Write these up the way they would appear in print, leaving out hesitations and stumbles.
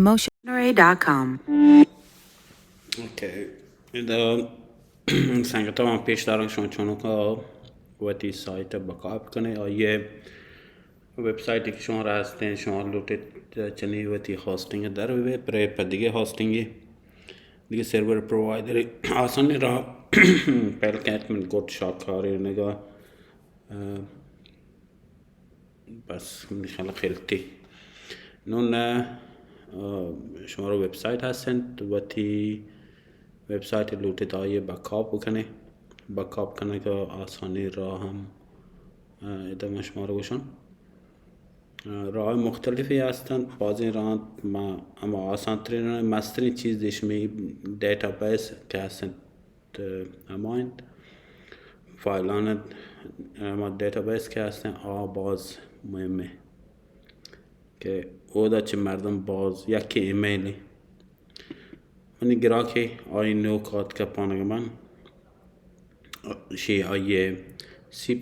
motionary.com. اوکی اذا سنگ طبعا پیش دارم شما چونو که وقتی سایت بکاپ کنه اور یہ ویب سایٹی که شما را هستین شما لوٹت چنی وقتی هاستینگ در وی پر دیگه هاستینگی دیگه سرور پرووایدر آسانی را پہل کہت من گوٹ شاک کاری نگاه بس میخوام خیلتی نون شما رو ویب سایت هستن وقتی ویب سایت لوٹت آئیے بکاپ بکنه بکاپ کنه که آسانی را هم ادامه شما رو گوشن راه مختلفی هستند بعضی راه اما آسان ترین مسترین چیز دیشمی دیتابیس که هستند هماین فایلان اما دیتابیس که هستند باز مهمه که او دا چه مردم باز یکی ایمیلی منی گراکی آی نو کات که پانگ من شی آیه سی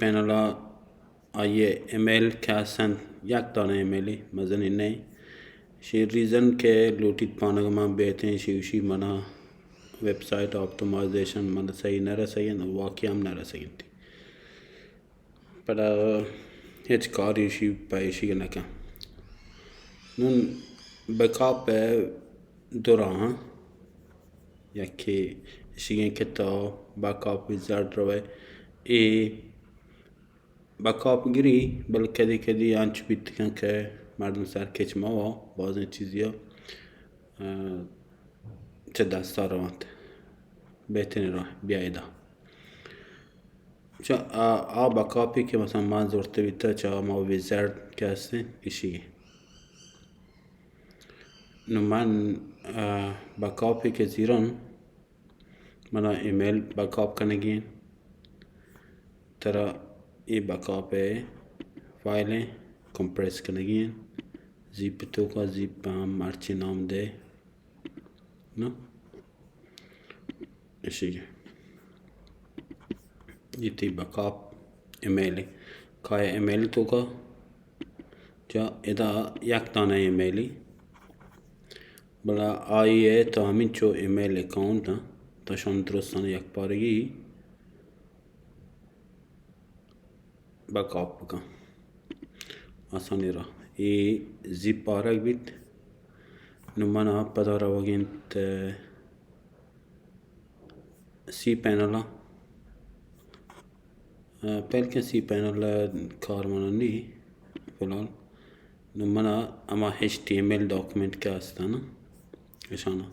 پینل آیه ایمیل که هستن یک دانه ایمیلی مزنی نه شی ریزن که لوٹید پانگ من بیتین شی منا ویب سایت اپتیمایزیشن من صحیح نرسیگن واقعی هم نرسیگن تی پر هیچ کاری شی پایشی نکن نون بکاپ دو راه یکی شیگن که تا بکاپ ویزارد روی ای بکاپ گیری بل کدی آنچ بیت کن که مردم سر کچ ما باز این چیزی ها چه دستا روند بهترین راه بیایده چه بکاپی که مثلا من زورته بیتا چه ما ویزارد که هستین ایشیه نو من بکاپی که زیران منا ایمیل بکاپ کنگین ترا ای بکاپ فایل کمپریس کنگین زیپ تو کا زیپ هم مرچی نام ده نو ایشیه یہ تی بکاپ ایمیلی کای ایمیل تو کا جا ادا یک دانه ایمیلی بلا آئیه تا همین چو ایمیل اکاؤنٹ تا شان درستانه یک پارگی بکاپ بکن آسانی را ای زیپ پارک بیت نو منا پدا را وگینت سی پینل پہل که سی پینل کار منا نی فلال نو منا اما HTML ڈاکومنٹ که هستن اشانا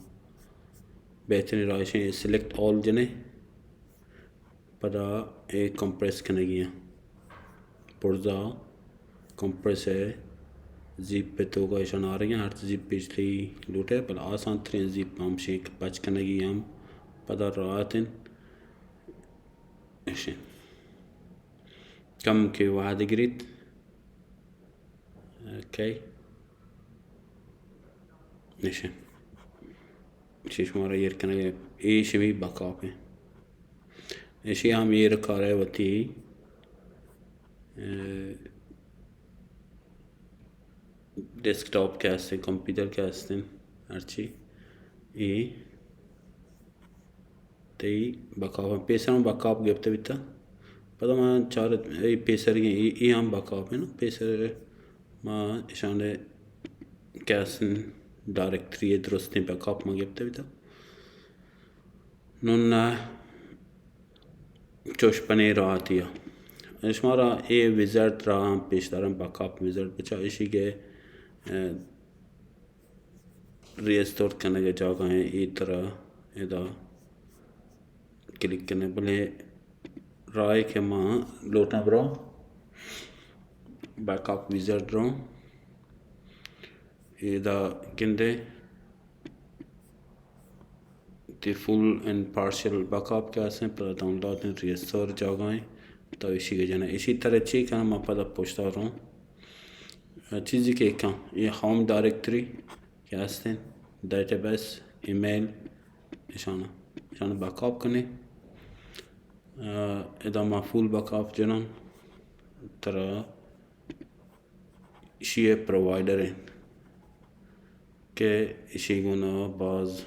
بهترین راهش سلیکت آل جنه پدا کمپریس کنگی پرزا کمپریس زیپ پہ تو کا اشان آ رہی ہیں ہر زیپ پچھلی لوٹے بل آسان ترین زیپ ہم شیک بچ کنگی ہم پدا راحتن اشن کم کے واحد گریت اوکی اشن شیش مارا یر کنگی ایش می بکاپ ہے ایشی ہم یہ رکھا رہے ہوتی ڈیسکٹاپ کے ہستے کمپیوٹر کے ہستے ہرچی ای تی بکاپ پیسر میں بکاپ گفته بیتا پدا من چار ای پیسر ای هم بکاپ ہے نا پیسر ما اشانه که هستن دایرکتری درستی بکاپ ما گفته بیتا نون چوش پنی راحتی ها شما را ای ویزارد را هم پیش دارم بکاپ ویزارد بچه ایشی که ریستور کنه جاگه ہیں ای طرح ادا کلک کرنے بلے رائے کہ ماں لوٹنا برا بیک اپ ویزارد رو ادا گندے تی فل اینڈ پارشل بیک اپ کے ہستے پدا ڈاؤن لوڈ ریستور جاگہ ہیں تو اسی کے جانا اسی طرح چی کہ میں پدا پوچھتا رہوں چیزی کہ کیا یہ ہوم ڈائریکٹری کے ہستے ڈیٹا بیس ایمیل اشانہ بیک اپ کرنے ادا ما فول بیک اپ جنان ترا شیئر پرووائڈر ہیں که ایشی گونه باز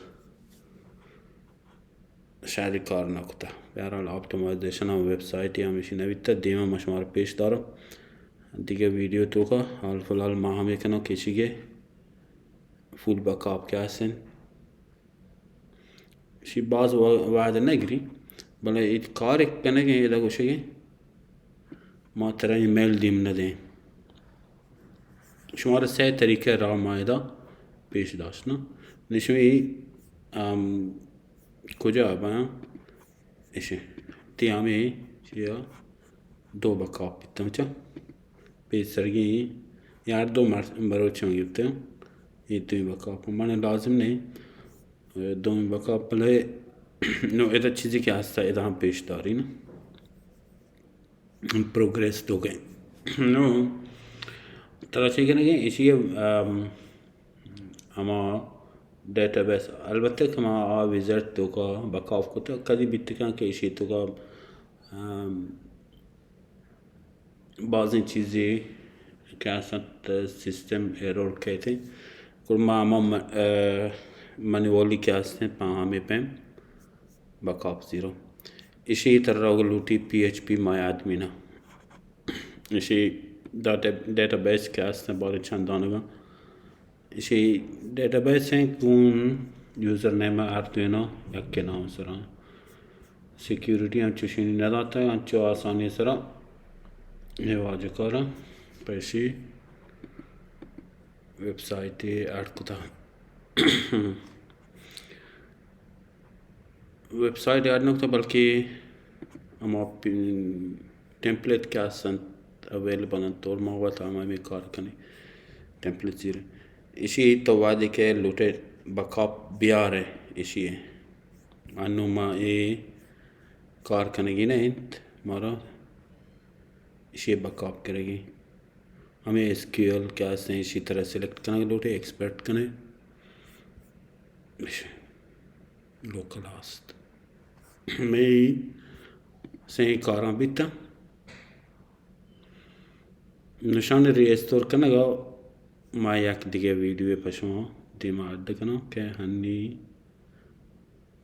شاید کار نکته. بهرحال اپتیمایزیشن هم وبسایتی همیشه نویته دیما ما شما رو پیش دارم دیگه ویدیو تو که حال فلال ما هم یکنم که چیگه فول بکاپ که هستن شی باز وعده نگری بله ایت کاری کنه که ایده گوشه ما ترا ایمیل دیم نده شما رو 3 طریقه راه مایده پیش داشت نه نشوی کجا با ایشه تیامی چیا 2 بکاپ بیتم چه پیش سرگی یار 2 مروچم گیبتم ये 2 बकअप मैंने लाजिम नहीं 2 बकअप पहले नो इधर चीज़ें क्या हस्ता इधर हम पेशदारी ना प्रोग्रेस तो गए नो तरह से क्या नहीं इसी हमारा डेटाबेस अलबत्ते हमारा विज़िट तो का बकअप को तो कभी भी तक के इसी तो का बाज़ी चीज़ें क्या सत सिस्टम एरर कहते हैं कुरमा manually क्या हस्ते हमें पे बकअप 0 इसी तरह लूटी PHP माय आदमी ना इसी डेटाबेस क्या हस्ते बहुत अच्छा दानेगा इसी डेटाबेस हैं कौन यूज़र नेम आर्डुइनो या के नाम सरा सिक्योरिटी अंचुशी नहीं रहता है अंचु आसानी सरा ये वाजब करा पैसे वेबसाइट ऐड कुता वेबसाइट ऐड नकता बल्कि हम आप टेम्पलेट क्या संत अवेलेबल तौर मौत हमें कार करने टेम्पलेट 0 इसी तो वादे के लूटे बकअप बियार है इसी है अनुमा ये कार करने की नहीं मारा इसी बकअप करेगी हमें SQL क्या से इसी तरह सेलेक्ट करना लूटे एक्सपर्ट करने लोकल हास्ट मैं सही कारा बीता निशान रिस्टोर करना गा माया की दिखे वीडियो पशुओं दिमाग देखना क्या हन्नी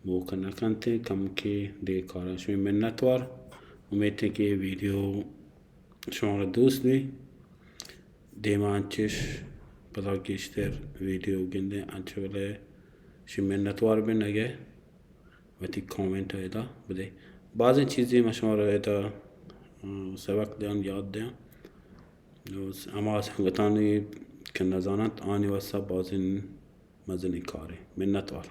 वो करना करते कम के दे कारा शो में नतवार उम्मीद है कि वीडियो शोर दोस्त भी देमांचिश पता किश्तर वीडियो गिंदे अच्छे वाले शिमेन्नत वार भी नगे वती कमेंट है ता बदे बाज़ चीज़ें मशहूर है ता सबक दें याद दें उस हमारे संगतानी के नज़ानत आने वाला बाज़ मज़े निकाले मिन्नत वार